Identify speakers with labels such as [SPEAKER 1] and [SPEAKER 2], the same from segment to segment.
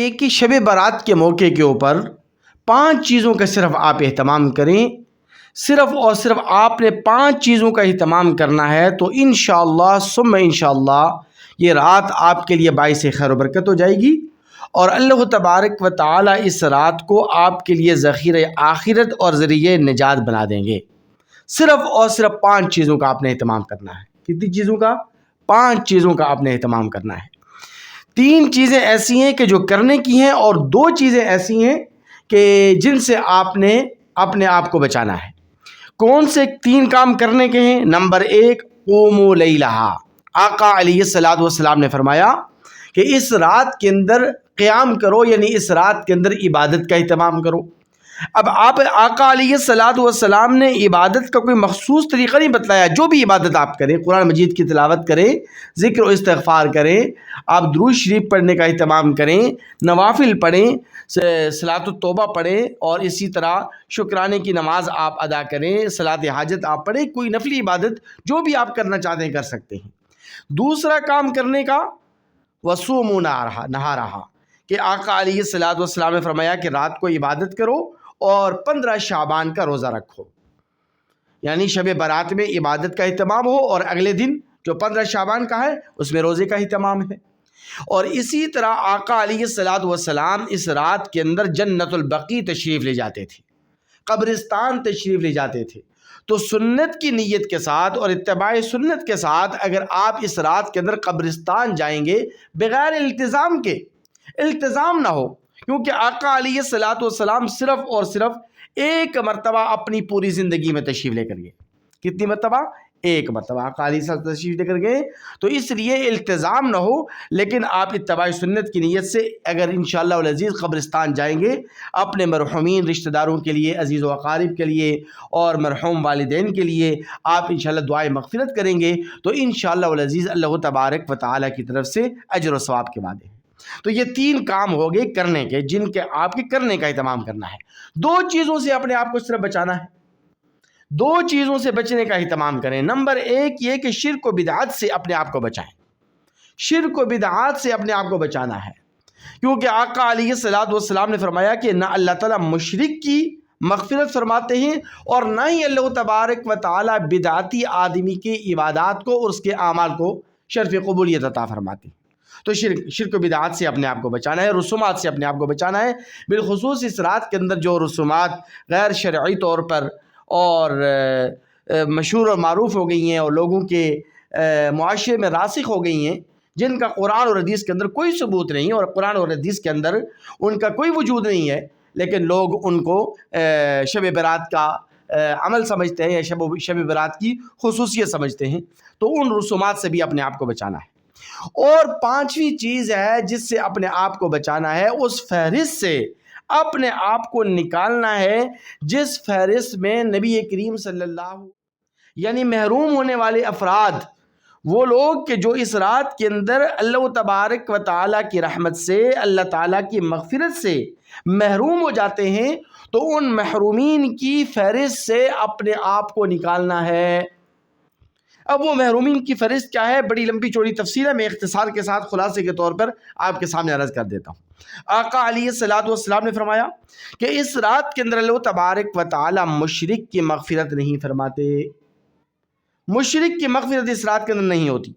[SPEAKER 1] چاہیے کہ شب برات کے موقع کے اوپر 5 چیزوں کا صرف آپ اہتمام کریں. صرف اور صرف آپ نے 5 چیزوں کا اہتمام کرنا ہے تو انشاءاللہ ثم انشاءاللہ یہ رات آپ کے لیے باعث خیر و برکت ہو جائے گی، اور اللہ تبارک و تعالی اس رات کو آپ کے لیے ذخیرہ آخرت اور ذریعہ نجات بنا دیں گے. صرف اور صرف 5 چیزوں کا آپ نے اہتمام کرنا ہے. کتنی چیزوں کا؟ 5 چیزوں کا آپ نے اہتمام کرنا ہے. 3 چیزیں ایسی ہیں کہ جو کرنے کی ہیں، اور 2 چیزیں ایسی ہیں کہ جن سے آپ نے اپنے آپ کو بچانا ہے. کون سے 3 کام کرنے کے ہیں؟ نمبر 1، قوموا لیلہا. آقا علیہ الصلوۃ والسلام نے فرمایا کہ اس رات کے اندر قیام کرو، یعنی اس رات کے اندر عبادت کا اہتمام کرو. اب آپ آقا علیہ الصلوۃ والسلام نے عبادت کا کوئی مخصوص طریقہ نہیں بتلایا. جو بھی عبادت آپ کریں، قرآن مجید کی تلاوت کریں، ذکر و استغفار کریں، آپ درود شریف پڑھنے کا اہتمام کریں، نوافل پڑھیں، صلاۃ التوبہ پڑھیں، اور اسی طرح شکرانے کی نماز آپ ادا کریں، صلاۃ حاجت آپ پڑھیں، کوئی نفلی عبادت جو بھی آپ کرنا چاہتے ہیں کر سکتے ہیں. دوسرا کام کرنے کا، وصوموا نہارہا، کہ آقا علیہ الصلوۃ والسلام نے فرمایا کہ رات کو عبادت کرو اور 15 شعبان کا روزہ رکھو. یعنی شب برات میں عبادت کا اہتمام ہو، اور اگلے دن جو 15 شعبان کا ہے اس میں روزے کا اہتمام ہے. اور اسی طرح آقا علیہ الصلوۃ والسلام اس رات کے اندر جنت البقیع تشریف لے جاتے تھے، قبرستان تشریف لے جاتے تھے. تو سنت کی نیت کے ساتھ اور اتباع سنت کے ساتھ اگر آپ اس رات کے اندر قبرستان جائیں گے بغیر التزام کے، التزام نہ ہو، کیونکہ آقا علیہ الصلوۃ والسلام صرف اور صرف 1 مرتبہ اپنی پوری زندگی میں تشریف لے کر گئے. کتنی مرتبہ؟ 1 مرتبہ آقا علیہ الصلوۃ والسلام تشریف لے کر گئے. تو اس لیے التزام نہ ہو، لیکن آپ اتباع سنت کی نیت سے اگر انشاءاللہ العزیز قبرستان جائیں گے، اپنے مرحومین رشتہ داروں کے لیے، عزیز و اقارب کے لیے، اور مرحوم والدین کے لیے آپ انشاءاللہ دعائے مغفرت کریں گے، تو انشاءاللہ العزیز اللہ تبارک و تعالی کی طرف سے اجر و ثواب کے وعدے ہیں. تو یہ 3 کام ہو گئے کرنے کے، جن کے آپ کے کرنے کا اہتمام کرنا ہے. 2 چیزوں سے اپنے آپ کو صرف بچانا ہے. 2 چیزوں سے بچنے کا اہتمام کریں. نمبر 1 یہ کہ شرک و بدعات سے اپنے آپ کو بچائیں. شرک و بدعات سے اپنے آپ کو بچانا ہے، کیونکہ آقا علیہ الصلوۃ والسلام نے فرمایا کہ نہ اللہ تعالیٰ مشرک کی مغفرت فرماتے ہیں، اور نہ ہی اللہ تبارک و تعالیٰ بدعتی آدمی کی عبادات کو اور اس کے اعمال کو شرف قبولیت عطا فرماتے ہیں. تو شرک و بدعات سے اپنے آپ کو بچانا ہے، رسومات سے اپنے آپ کو بچانا ہے. بالخصوص اس رات کے اندر جو رسومات غیر شرعی طور پر اور مشہور اور معروف ہو گئی ہیں اور لوگوں کے معاشرے میں راسخ ہو گئی ہیں، جن کا قرآن اور حدیث کے اندر کوئی ثبوت نہیں، اور قرآن اور حدیث کے اندر ان کا کوئی وجود نہیں ہے، لیکن لوگ ان کو شب برات کا عمل سمجھتے ہیں یا شب برات کی خصوصیت سمجھتے ہیں. تو ان رسومات سے بھی اپنے آپ کو بچانا ہے. اور 5ویں چیز ہے جس سے اپنے آپ کو بچانا ہے، اس فہرست سے اپنے آپ کو نکالنا ہے جس فہرست میں نبی کریم صلی اللہ یعنی محروم ہونے والے افراد، وہ لوگ کہ جو اس رات کے اندر اللہ تبارک و تعالیٰ کی رحمت سے، اللہ تعالیٰ کی مغفرت سے محروم ہو جاتے ہیں، تو ان محرومین کی فہرست سے اپنے آپ کو نکالنا ہے. اب وہ محرومین کی فہرست کیا ہے؟ بڑی لمبی چوڑی تفصیل ہے، میں اختصار کے ساتھ خلاصے کے طور پر آپ کے سامنے عرض کر دیتا ہوں. آقا علیہ الصلوۃ والسلام نے فرمایا کہ اس رات کے اندر اللہ تبارک و تعالی مشرک کی مغفرت نہیں فرماتے. مشرک کی مغفرت اس رات کے اندر نہیں ہوتی.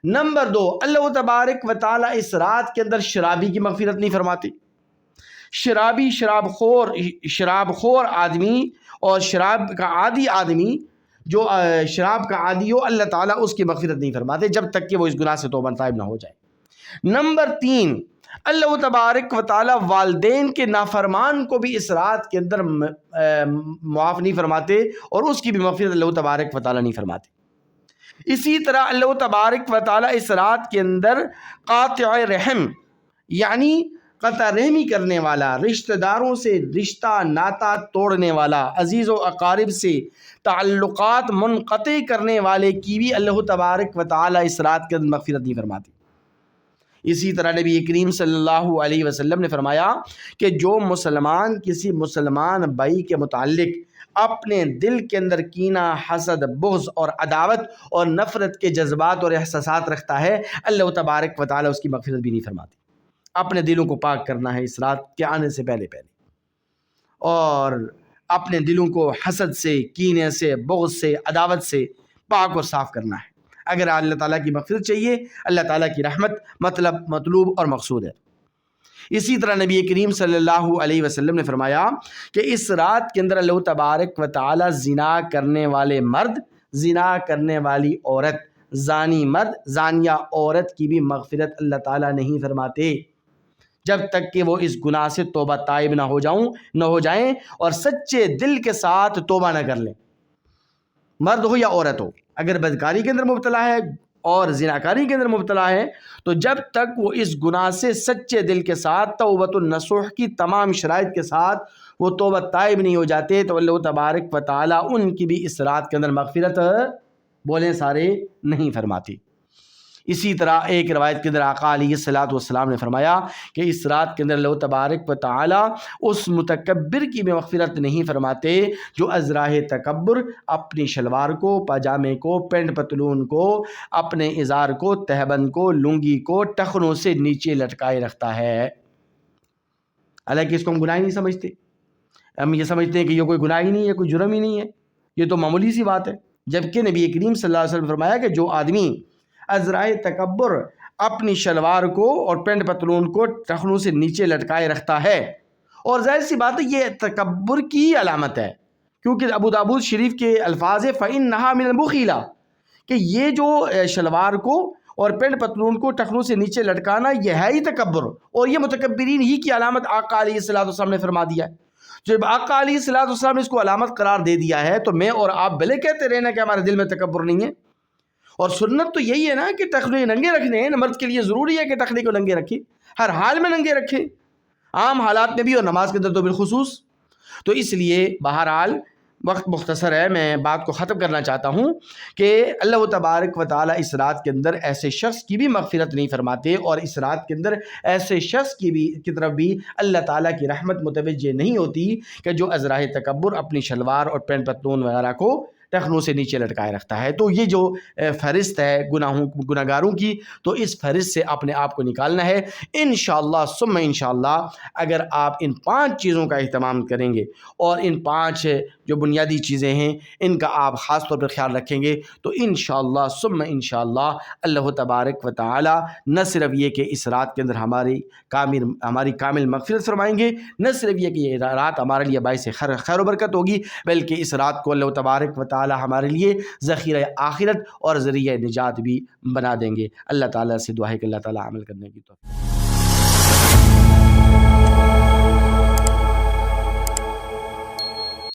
[SPEAKER 1] نمبر 2، اللہ تبارک و تعالی اس رات کے اندر شرابی کی مغفرت نہیں فرماتے. شرابی، شراب خور آدمی اور شراب کا عادی آدمی، جو شراب کا عادی ہو، اللہ تعالیٰ اس کی مغفرت نہیں فرماتے جب تک کہ وہ اس گناہ سے توبہ طائب نہ ہو جائے. نمبر 3، اللہ تبارک و تعالیٰ والدین کے نافرمان کو بھی اس رات کے اندر معاف نہیں فرماتے، اور اس کی بھی مغفرت اللہ تبارک و تعالیٰ نہیں فرماتے. اسی طرح اللہ تبارک و تعالیٰ اس رات کے اندر قاطع رحم، یعنی قطع رحمی کرنے والا، رشتہ داروں سے رشتہ ناتا توڑنے والا، عزیز و اقارب سے تعلقات منقطع کرنے والے کی بھی اللہ تبارک و تعالیٰ اس رات کے اندر مغفرت نہیں فرماتی. اسی طرح نبی کریم صلی اللہ علیہ وسلم نے فرمایا کہ جو مسلمان کسی مسلمان بھائی کے متعلق اپنے دل کے اندر کینہ، حسد، بغض اور عداوت اور نفرت کے جذبات اور احساسات رکھتا ہے، اللہ تبارک و تعالیٰ اس کی مغفرت بھی نہیں فرماتی. اپنے دلوں کو پاک کرنا ہے اس رات کے آنے سے پہلے اور اپنے دلوں کو حسد سے، کینے سے، بغض سے، عداوت سے پاک اور صاف کرنا ہے اگر اللہ تعالیٰ کی مغفرت چاہیے، اللہ تعالیٰ کی رحمت مطلوب اور مقصود ہے۔ اسی طرح نبی کریم صلی اللہ علیہ وسلم نے فرمایا کہ اس رات کے اندر اللہ تبارک و تعالی زنا کرنے والے مرد، زنا کرنے والی عورت، زانی مرد، زانیہ عورت کی بھی مغفرت اللہ تعالیٰ نہیں فرماتے جب تک کہ وہ اس گناہ سے توبہ تائب نہ ہو جائیں اور سچے دل کے ساتھ توبہ نہ کر لیں، مرد ہو یا عورت ہو۔ اگر بدکاری کے اندر مبتلا ہے اور زناکاری کے اندر مبتلا ہے تو جب تک وہ اس گناہ سے سچے دل کے ساتھ توبۃ النصوح کی تمام شرائط کے ساتھ وہ توبہ تائب نہیں ہو جاتے تو اللہ تبارک و تعالیٰ ان کی بھی اس رات کے اندر مغفرت بولیں سارے نہیں فرماتی۔ اسی طرح ایک روایت کے اندر آقا علیہ الصلوۃ والسلام نے فرمایا کہ اس رات کے اندر اللہ تبارک و تعالیٰ اس متکبر کی بھی مغفرت نہیں فرماتے جو ازراہ تکبر اپنی شلوار کو، پاجامے کو، پینٹ پتلون کو، اپنے ازار کو، تہبند کو، لنگی کو ٹخنوں سے نیچے لٹکائے رکھتا ہے۔ حالانکہ اس کو ہم گناہ ہی نہیں سمجھتے، ہم یہ سمجھتے ہیں کہ یہ کوئی گناہ ہی نہیں ہے، کوئی جرم ہی نہیں ہے، یہ تو معمولی سی بات ہے۔ جبکہ نبی کریم صلی اللہ علیہ وسلم نے فرمایا کہ جو آدمی ازرائے تکبر اپنی شلوار کو اور پینٹ پتلون کو ٹخنوں سے نیچے لٹکائے رکھتا ہے، اور ظاہر سی بات ہے یہ تکبر کی علامت ہے، کیونکہ ابو داؤد شریف کے الفاظ ہے فَإِنَّهَا مِنَ الْبُخِيلَةِ کہ یہ جو شلوار کو اور پینٹ پتلون کو ٹخنوں سے نیچے لٹکانا یہ ہے ہی تکبر، اور یہ متکبرین ہی کی علامت آقا علیہ الصلوۃ والسلام نے فرما دیا ہے۔ جب آقا علیہ الصلوۃ والسلام نے اس کو علامت قرار دے دیا ہے تو میں اور آپ بھلے کہتے رہنا کہ ہمارے دل میں تکبر نہیں ہے، اور سنت تو یہی ہے نا کہ ٹخنے ننگے رکھنے ہیں، مرد کے لیے ضروری ہے کہ ٹخنے کو ننگے رکھیں، ہر حال میں ننگے رکھیں، عام حالات میں بھی اور نماز کے اندر تو بالخصوص۔ تو اس لیے بہرحال وقت مختصر ہے، میں بات کو ختم کرنا چاہتا ہوں کہ اللہ تبارک و تعالیٰ اس رات کے اندر ایسے شخص کی بھی مغفرت نہیں فرماتے، اور اس رات کے اندر ایسے شخص کی طرف بھی اللہ تعالیٰ کی رحمت متوجہ نہیں ہوتی کہ جو ازراہ تکبر اپنی شلوار اور پینٹ پتلون وغیرہ کو ٹخنوں سے نیچے لٹکائے رکھتا ہے۔ تو یہ جو فہرست ہے گناہ گاروں کی، تو اس فہرست سے اپنے آپ کو نکالنا ہے۔ انشاءاللہ ثم انشاءاللہ اگر آپ ان 5 چیزوں کا اہتمام کریں گے اور ان 5 جو بنیادی چیزیں ہیں ان کا آپ خاص طور پر خیال رکھیں گے تو انشاءاللہ ثم انشاءاللہ اللہ تبارک و تعالی نہ صرف یہ کہ اس رات کے اندر ہماری کامل مغفرت فرمائیں گے، نہ صرف یہ کہ یہ رات ہمارے لیے باعث خیر و برکت ہوگی، بلکہ اس رات کو اللہ تبارک و تعالی ہمارے لیے ذخیرہ آخرت اور ذریعہ نجات بھی بنا دیں گے۔ اللہ تعالیٰ سے دعا ہے کہ اللہ تعالیٰ عمل کرنے کی توفیق